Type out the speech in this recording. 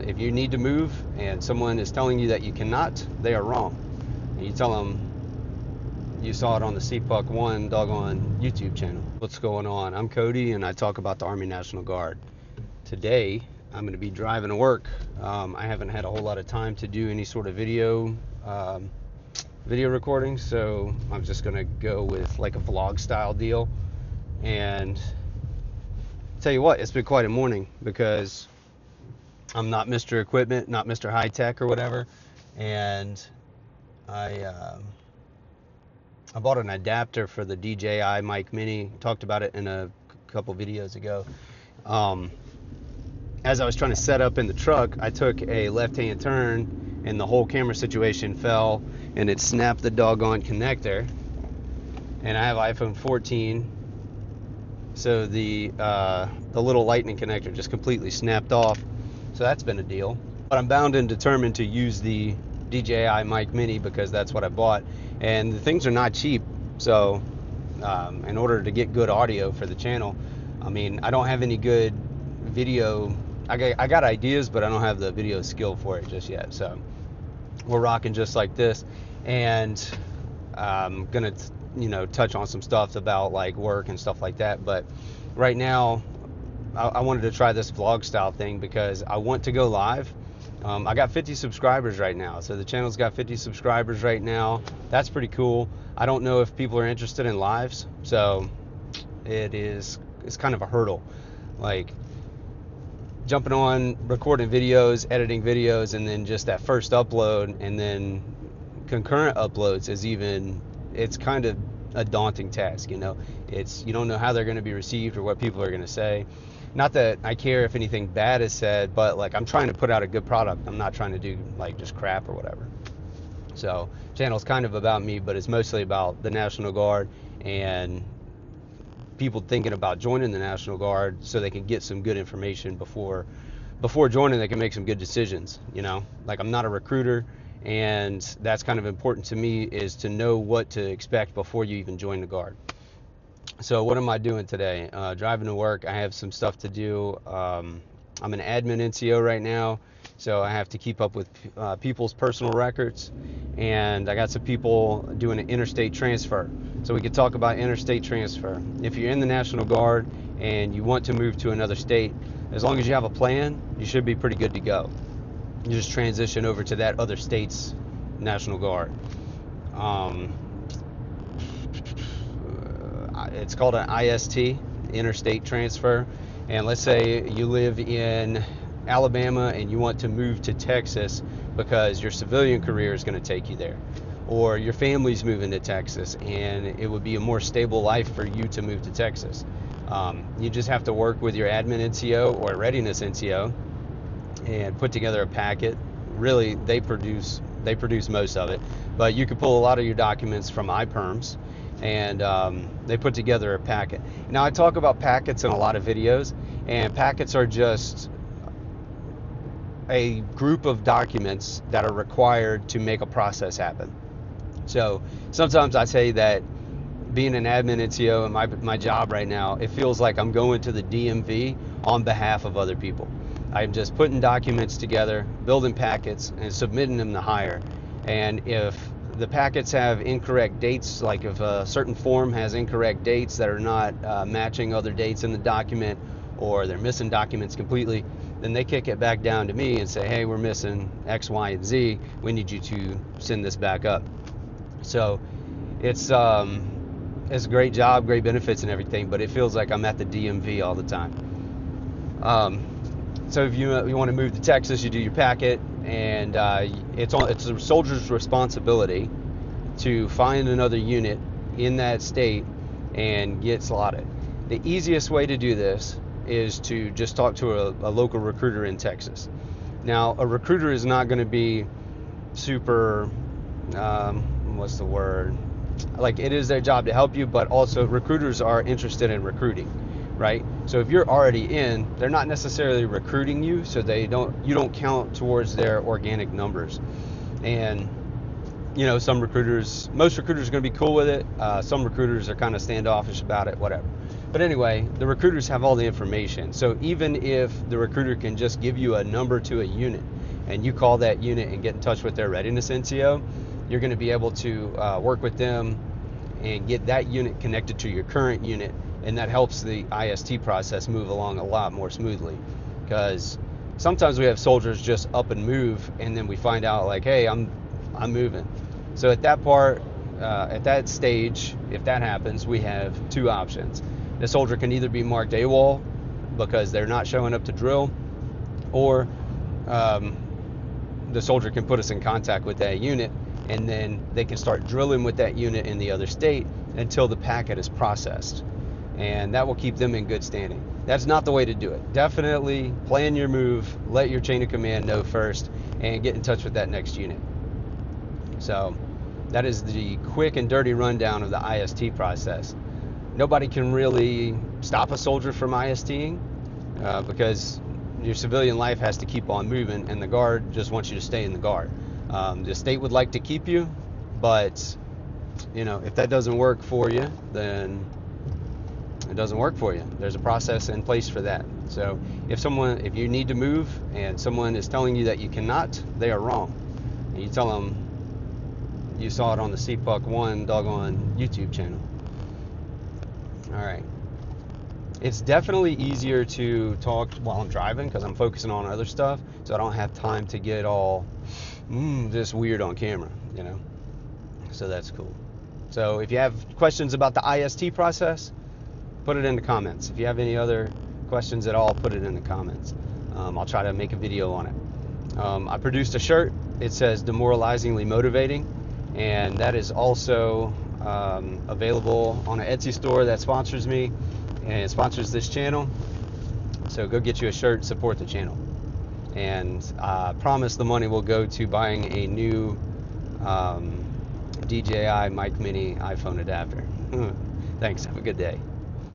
If you need to move and someone is telling you that you cannot, they are wrong. And you tell them you saw it on the CPUC 1 doggone YouTube channel. What's going on? I'm Cody and I talk about the Army National Guard. Today, I'm going to be driving to work. I haven't had a whole lot of time to do any sort of video recording, so I'm just going to go with like a vlog style deal. And tell you what, it's been quite a morning because I'm not Mr. Equipment, not Mr. High Tech or whatever, and I bought an adapter for the DJI mic mini. Talked about it in a couple videos ago. As I was trying to set up in the truck, I took a left-hand turn and the whole camera situation fell and it snapped the doggone connector. And I have iPhone 14, so the little lightning connector just completely snapped off. So that's been a deal. But I'm bound and determined to use the DJI mic mini because that's what I bought. And the things are not cheap. So in order to get good audio for the channel, I mean, I don't have any good video. I got ideas, but I don't have the video skill for it just yet. So we're rocking just like this. And I'm gonna, touch on some stuff about like work and stuff like that. But right now, I wanted to try this vlog style thing because I want to go live. I got 50 subscribers right now, so the channel's got 50 subscribers right now. That's pretty cool. I don't know if people are interested in lives, so it's kind of a hurdle. Like jumping on, recording videos, editing videos, and then just that first upload and then concurrent uploads it's kind of a daunting task. You don't know how they're going to be received or what people are going to say. Not that I care if anything bad is said, but like I'm trying to put out a good product. I'm not trying to do like just crap or whatever. So channel's kind of about me, but it's mostly about the National Guard and people thinking about joining the National Guard so they can get some good information before joining. They can make some good decisions. Like I'm not a recruiter, and that's kind of important to me, is to know what to expect before you even join the Guard. So what am I doing today? Driving to work. I have some stuff to do. I'm an admin NCO right now, so I have to keep up with people's personal records, and I got some people doing an interstate transfer. So we could talk about interstate transfer. If you're in the National Guard and you want to move to another state, as long as you have a plan, you should be pretty good to go. You just transition over to that other state's National Guard. It's called an IST, interstate transfer. And let's say you live in Alabama and you want to move to Texas because your civilian career is going to take you there, or your family's moving to Texas and it would be a more stable life for you to move to Texas. You just have to work with your admin NCO or readiness NCO and put together a packet. Really, they produce most of it, but you could pull a lot of your documents from iPerms, and they put together a packet. Now I talk about packets in a lot of videos, and packets are just a group of documents that are required to make a process happen. So sometimes I say that being an admin NCO and my job right now, it feels like I'm going to the DMV on behalf of other people. I'm just putting documents together, building packets, and submitting them to hire. And if the packets have incorrect dates, like if a certain form has incorrect dates that are not matching other dates in the document, or they're missing documents completely, then they kick it back down to me and say, hey, we're missing X, Y, and Z. We need you to send this back up. So it's a great job, great benefits and everything, but it feels like I'm at the DMV all the time. So if you want to move to Texas, you do your packet, and it's a soldier's responsibility to find another unit in that state and get slotted. The easiest way to do this is to just talk to a local recruiter in Texas. Now, a recruiter is not going to be super, what's the word? Like, it is their job to help you, but also recruiters are interested in recruiting, right? So if you're already in, they're not necessarily recruiting you, so you don't count towards their organic numbers. And most recruiters are going to be cool with it. Some recruiters are kind of standoffish about it, whatever. But anyway, the recruiters have all the information. So even if the recruiter can just give you a number to a unit and you call that unit and get in touch with their readiness NCO, you're going to be able to work with them and get that unit connected to your current unit, and that helps the IST process move along a lot more smoothly. Because sometimes we have soldiers just up and move, and then we find out like, hey, I'm moving. So at that part, at that stage, if that happens, we have two options. The soldier can either be marked AWOL because they're not showing up to drill, or the soldier can put us in contact with that unit, and then they can start drilling with that unit in the other state until the packet is processed, and that will keep them in good standing. That's not the way to do it. Definitely plan your move, let your chain of command know first, and get in touch with that next unit. So that is the quick and dirty rundown of the IST process. Nobody can really stop a soldier from ISTing because your civilian life has to keep on moving, and the guard just wants you to stay in the guard. The state would like to keep you, but if that doesn't work for you, then it doesn't work for you. There's a process in place for that. So if you need to move and someone is telling you that you cannot, they are wrong. And you tell them you saw it on the CPUC 1 doggone YouTube channel. All right. It's definitely easier to talk while I'm driving because I'm focusing on other stuff, so I don't have time to get all this weird on camera, So that's cool. So if you have questions about the IST process, put it in the comments. If you have any other questions at all, put it in the comments. I'll try to make a video on it. I produced a shirt. It says demoralizingly motivating, and that is also available on an Etsy store that sponsors me and sponsors this channel. So go get you a shirt, support the channel. And I promise the money will go to buying a new DJI Mic Mini iPhone adapter. Thanks, have a good day.